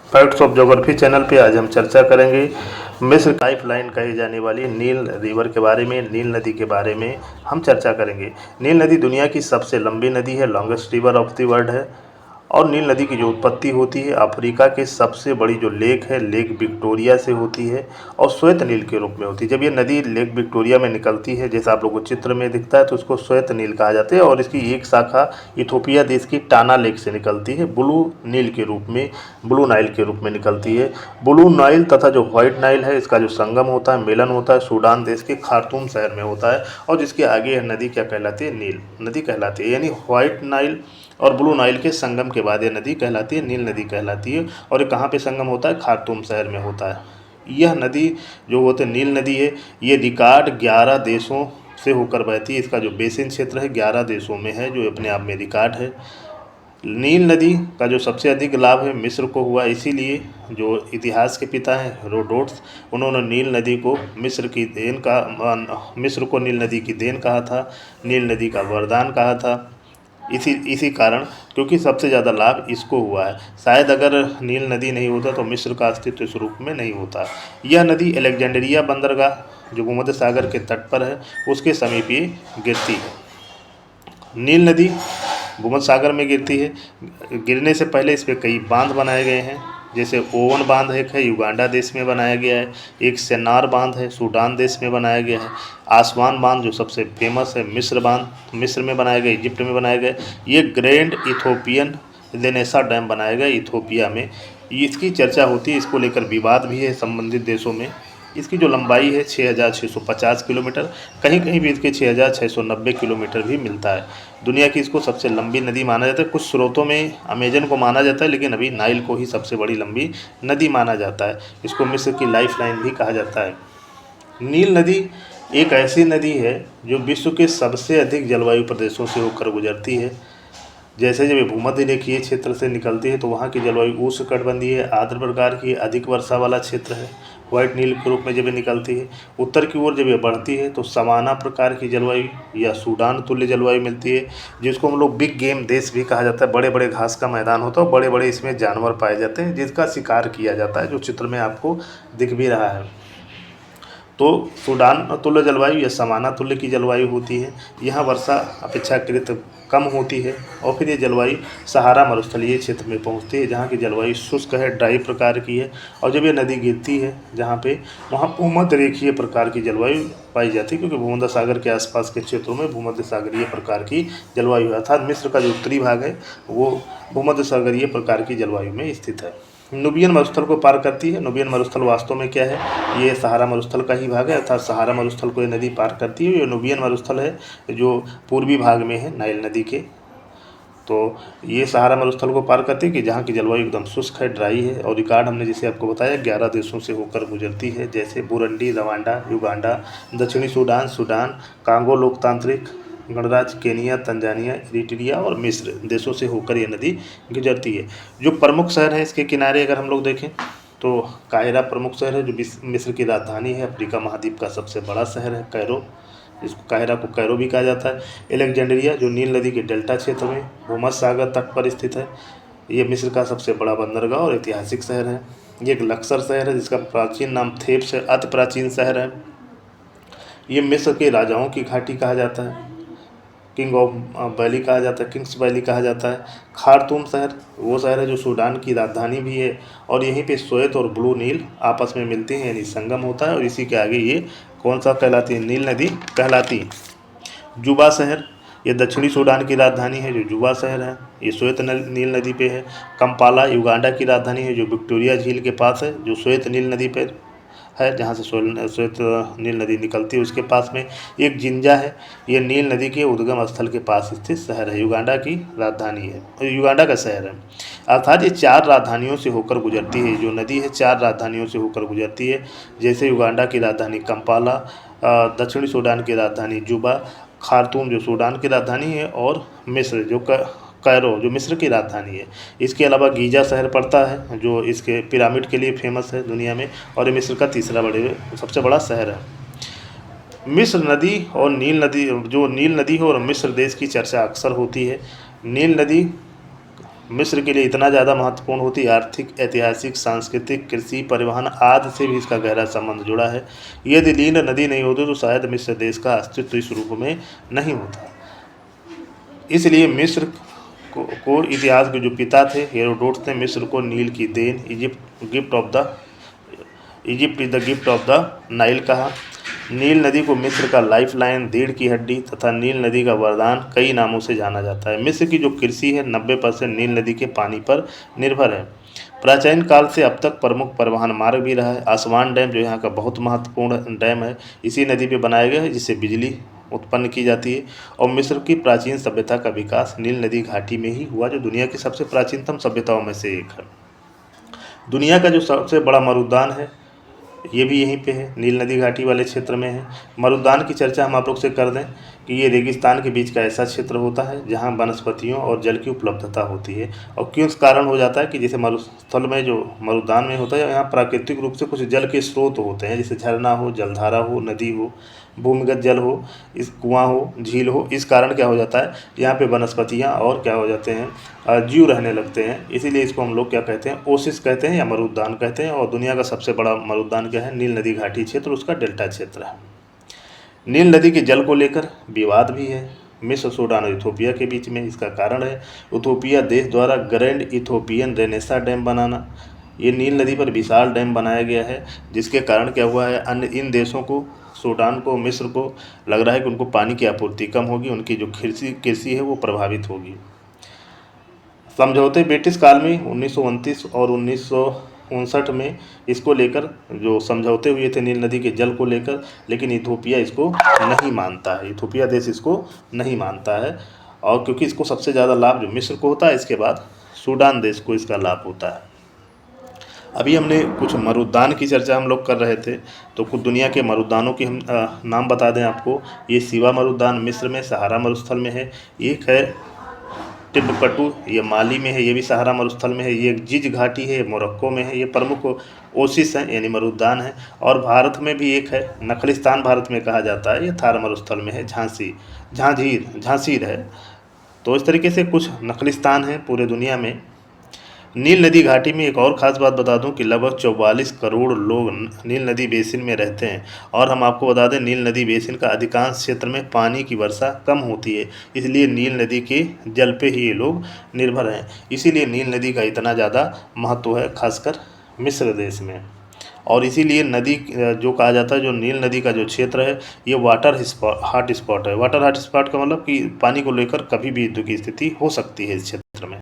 Facts of geography channel पे आज हम चर्चा करेंगे मिस्र लाइफलाइन कही जाने वाली नील रिवर के बारे में, नील नदी के बारे में हम चर्चा करेंगे। नील नदी दुनिया की सबसे लंबी नदी है, longest river of the world है। और नील नदी की जो उत्पत्ति होती है अफ्रीका के सबसे बड़ी जो लेक है, लेक विक्टोरिया से होती है और श्वेत नील के रूप में होती है। जब ये नदी लेक विक्टोरिया में निकलती है, जैसा आप लोगों को चित्र में दिखता है, तो उसको श्वेत नील कहा जाता है। और इसकी एक शाखा इथोपिया देश की टाना लेक से निकलती है, ब्लू नील के रूप में, ब्लू नाइल के रूप में निकलती है। ब्लू नाइल तथा जो व्हाइट नाइल है, इसका जो संगम होता है, मिलन होता है, सूडान देश के खार्तूम शहर में होता है। और जिसके आगे यह नदी क्या कहलाती है? नील नदी कहलाती है। यानी व्हाइट नाइल और ब्लू नाइल के संगम के बाद यह नदी कहलाती है नील नदी कहलाती है। और ये कहाँ पे संगम होता है? खार्तूम शहर में होता है। यह नदी जो होती है नील नदी है, ये रिकॉर्ड 11 देशों से होकर बहती है। इसका जो बेसिन क्षेत्र है 11 देशों में है, जो अपने आप में रिकॉर्ड है। नील नदी का जो सबसे अधिक लाभ है मिस्र को हुआ, इसीलिए जो इतिहास के पिता हैं हेरोडोटस, उन्होंने नील नदी को मिस्र को नील नदी की देन कहा था, नील नदी का वरदान कहा था। इसी कारण, क्योंकि सबसे ज़्यादा लाभ इसको हुआ है। शायद अगर नील नदी नहीं होता तो मिस्र का अस्तित्व इस रूप में नहीं होता। यह नदी अलेक्जेंड्रिया बंदरगाह जो भूमध्य सागर के तट पर है, उसके समीप ये गिरती है। नील नदी भूमध्य सागर में गिरती है। गिरने से पहले इस पर कई बांध बनाए गए हैं, जैसे ओवन बांध एक है, युगांडा देश में बनाया गया है। एक सेनार बांध है, सूडान देश में बनाया गया है। आसवान बांध जो सबसे फेमस है, मिस्र बांध मिस्र में बनाया गया, इजिप्ट में बनाया गया। ये ग्रैंड इथोपियन लेनेसा डैम बनाया गया इथोपिया में। इसकी चर्चा होती है, इसको लेकर विवाद भी है संबंधित देशों में। इसकी जो लंबाई है 6,650 किलोमीटर, कहीं कहीं भी इसके 6,690 किलोमीटर भी मिलता है। दुनिया की इसको सबसे लंबी नदी माना जाता है। कुछ स्रोतों में अमेजन को माना जाता है, लेकिन अभी नाइल को ही सबसे बड़ी लंबी नदी माना जाता है। इसको मिस्र की लाइफ लाइन भी कहा जाता है। नील नदी एक ऐसी नदी है जो विश्व के सबसे अधिक जलवायु प्रदेशों से होकर गुजरती है। जैसे जब ये भूमध्य रेखीय क्षेत्र से निकलती है तो वहाँ की जलवायु उष्णकटिबंधीय आर्द्र प्रकार की अधिक वर्षा वाला क्षेत्र है। व्हाइट नील के रूप में जब ये निकलती है, उत्तर की ओर जब ये बढ़ती है तो सवाना प्रकार की जलवायु या सूडान तुल्य जलवायु मिलती है, जिसको हम लोग बिग गेम देश भी कहा जाता है। बड़े बड़े घास का मैदान होता है, बड़े बड़े इसमें जानवर पाए जाते हैं, जिसका शिकार किया जाता है, जो चित्र में आपको दिख भी रहा है। तो सूडान तुल्य जलवायु या समाना तुल्य की जलवायु होती है। यहाँ वर्षा अपेक्षाकृत कम होती है। और फिर ये जलवायु सहारा मरुस्थलीय क्षेत्र में पहुँचती है, जहाँ की जलवायु शुष्क है, ड्राई प्रकार की है। और जब ये नदी गिरती है जहाँ पे, वहाँ भूमध्य रेखीय प्रकार की जलवायु पाई जाती है, क्योंकि भूमध्य सागर के आसपास के क्षेत्रों में भूमध्य सागरीय प्रकार की जलवायु है। अर्थात मिस्र का जो उत्तरी भाग है वो भूमध्य सागरीय प्रकार की जलवायु में स्थित है। नुबियन मरुस्थल को पार करती है। नुबियन मरुस्थल वास्तव में क्या है? ये सहारा मरुस्थल का ही भाग है, अर्थात सहारा मरुस्थल को ये नदी पार करती है। ये नुबियन मरुस्थल है जो पूर्वी भाग में है नाइल नदी के। तो ये सहारा मरुस्थल को पार करती है कि जहाँ की जलवायु एकदम शुष्क है, ड्राई है। और रिकॉर्ड हमने जैसे आपको बताया 11 देशों से होकर गुजरती है, जैसे बुरुंडी, रवांडा, युगांडा, दक्षिणी सूडान, कांगो लोकतांत्रिक गणराज्य, केनिया, तंजानिया, इरिट्रिया और मिस्र देशों से होकर ये नदी गुजरती है। जो प्रमुख शहर हैं इसके किनारे अगर हम लोग देखें तो काहिरा प्रमुख शहर है, जो मिस्र की राजधानी है। अफ्रीका महाद्वीप का सबसे बड़ा शहर है कैरो, इसको काहिरा को कैरो भी कहा जाता है। एलेक्जेंड्रिया जो नील नदी के डेल्टा क्षेत्र में भूमध्य सागर तट पर स्थित है, ये मिस्र का सबसे बड़ा बंदरगाह और ऐतिहासिक शहर है। ये एक लक्सर शहर है जिसका प्राचीन नाम थेब्स है, अति प्राचीन शहर है। ये मिस्र के राजाओं की घाटी कहा जाता है, किंग ऑफ वैली कहा जाता है, किंग्स वैली कहा जाता है। खार्तूम शहर वो शहर है जो सूडान की राजधानी भी है। और यहीं पे श्वेत और ब्लू नील आपस में मिलते हैं, यानी संगम होता है। और इसी के आगे ये कौन सा कहलाती है? नील नदी कहलाती है। जुबा शहर ये दक्षिणी सूडान की राजधानी है, जो जुबा शहर है, ये श्वेत नील नदी पे है। कंपाला युगांडा की राजधानी है, जो विक्टोरिया झील के पास है, जो श्वेत नील नदी पे है, जहाँ से श्वेत नील नदी निकलती है उसके पास में। एक जिंजा है, ये नील नदी के उद्गम स्थल के पास स्थित शहर है, युगांडा की राजधानी है, युगांडा का शहर है। अर्थात ये 4 राजधानियों से होकर गुजरती है। जो नदी है 4 राजधानियों से होकर गुजरती है, जैसे युगांडा की राजधानी कंपाला, दक्षिणी सूडान की राजधानी जुबा, खार्तूम जो सूडान की राजधानी है, और मिस्र जो कैरो जो मिस्र की राजधानी है। इसके अलावा गीजा शहर पड़ता है, जो इसके पिरामिड के लिए फेमस है दुनिया में, और ये मिस्र का तीसरा सबसे बड़ा शहर है। मिस्र नदी और नील नदी, जो नील नदी है और मिस्र देश की चर्चा अक्सर होती है। नील नदी मिस्र के लिए इतना ज़्यादा महत्वपूर्ण होती, आर्थिक, ऐतिहासिक, सांस्कृतिक, कृषि, परिवहन आदि से भी इसका गहरा संबंध जुड़ा है। यदि नील नदी नहीं होती तो शायद मिस्र देश का अस्तित्व इस रूप में नहीं होता। इसलिए मिस्र को इतिहास के जो पिता थे हेरोडोटस ने मिस्र को नील की देन, Egypt is the gift of the Nile कहा। नील नदी को मिस्र का लाइफ लाइन, रीढ़ की हड्डी तथा नील नदी का वरदान कई नामों से जाना जाता है। मिस्र की जो कृषि है 90% नील नदी के पानी पर निर्भर है। प्राचीन काल से अब तक प्रमुख परिवहन मार्ग भी रहा है। आसवान डैम जो यहाँ का बहुत महत्वपूर्ण डैम है, इसी नदी पे बनाया गया है, जिससे बिजली उत्पन्न की जाती है। और मिस्र की प्राचीन सभ्यता का विकास नील नदी घाटी में ही हुआ, जो दुनिया की सबसे प्राचीनतम सभ्यताओं में से एक है। दुनिया का जो सबसे बड़ा मरुद्यान है ये भी यहीं पे है, नील नदी घाटी वाले क्षेत्र में है। मरुद्यान की चर्चा हम आप लोग से कर दें कि ये रेगिस्तान के बीच का ऐसा क्षेत्र होता है जहाँ वनस्पतियों और जल की उपलब्धता होती है। और क्यों इस कारण हो जाता है कि जैसे मरुस्थल में जो मरुद्यान में होता है, यहाँ प्राकृतिक रूप से कुछ जल के स्रोत होते हैं, जैसे झरना हो, जलधारा हो, नदी हो, भूमिगत जल हो, इस कुआँ हो, झील हो। इस कारण क्या हो जाता है, यहाँ पे वनस्पतियाँ और क्या हो जाते हैं, जीव रहने लगते हैं। इसीलिए इसको हम लोग क्या कहते हैं, ओसिस कहते हैं या मरुद्यान कहते हैं। और दुनिया का सबसे बड़ा मरुद्यान क्या है, नील नदी घाटी क्षेत्र, उसका डेल्टा क्षेत्र है। नील नदी के जल को लेकर विवाद भी है मिस्र, सूडान और इथोपिया के बीच में। इसका कारण है इथोपिया देश द्वारा ग्रैंड इथोपियन रेनेसा डैम बनाना। ये नील नदी पर विशाल डैम बनाया गया है, जिसके कारण क्या हुआ है, अन्य इन देशों को, सूडान को, मिस्र को लग रहा है कि उनको पानी की आपूर्ति कम होगी, उनकी जो कृषि है वो प्रभावित होगी। समझौते ब्रिटिश काल में 1929 और 1959 में इसको लेकर जो समझौते हुए थे नील नदी के जल को लेकर, लेकिन इथोपिया इसको नहीं मानता है। इथोपिया देश इसको नहीं मानता है, और क्योंकि इसको सबसे ज़्यादा लाभ जो मिस्र को होता है, इसके बाद सूडान देश को इसका लाभ होता है। अभी हमने कुछ मरुद्यान की चर्चा हम लोग कर रहे थे, तो कुछ दुनिया के मरुद्यानों के हम नाम बता दें आपको। ये सिवा मरुद्यान मिस्र में सहारा मरुस्थल में है। एक है टिम्बकटू, ये माली में है, ये भी सहारा मरुस्थल में है। ये जिज घाटी है, मोरक्को में है। ये प्रमुख ओसिस हैं यानी मरुद्यान है। और भारत में भी एक है, नखलिस्तान भारत में कहा जाता है, ये थार मरुस्थल में है। झांसीर है। तो इस तरीके से कुछ नखलिस्तान हैं पूरे दुनिया में। नील नदी घाटी में एक और ख़ास बात बता दूं कि लगभग 44 करोड़ लोग नील नदी बेसिन में रहते हैं। और हम आपको बता दें, नील नदी बेसिन का अधिकांश क्षेत्र में पानी की वर्षा कम होती है, इसलिए नील नदी के जल पे ही ये लोग निर्भर हैं। इसीलिए नील नदी का इतना ज़्यादा महत्व है, खासकर मिस्र देश में। और इसीलिए नदी जो कहा जाता है, जो नील नदी का जो क्षेत्र है, ये वाटर हॉट स्पॉट है। वाटर हॉट स्पॉट का मतलब कि पानी को लेकर कभी भी युद्ध की स्थिति हो सकती है इस क्षेत्र में।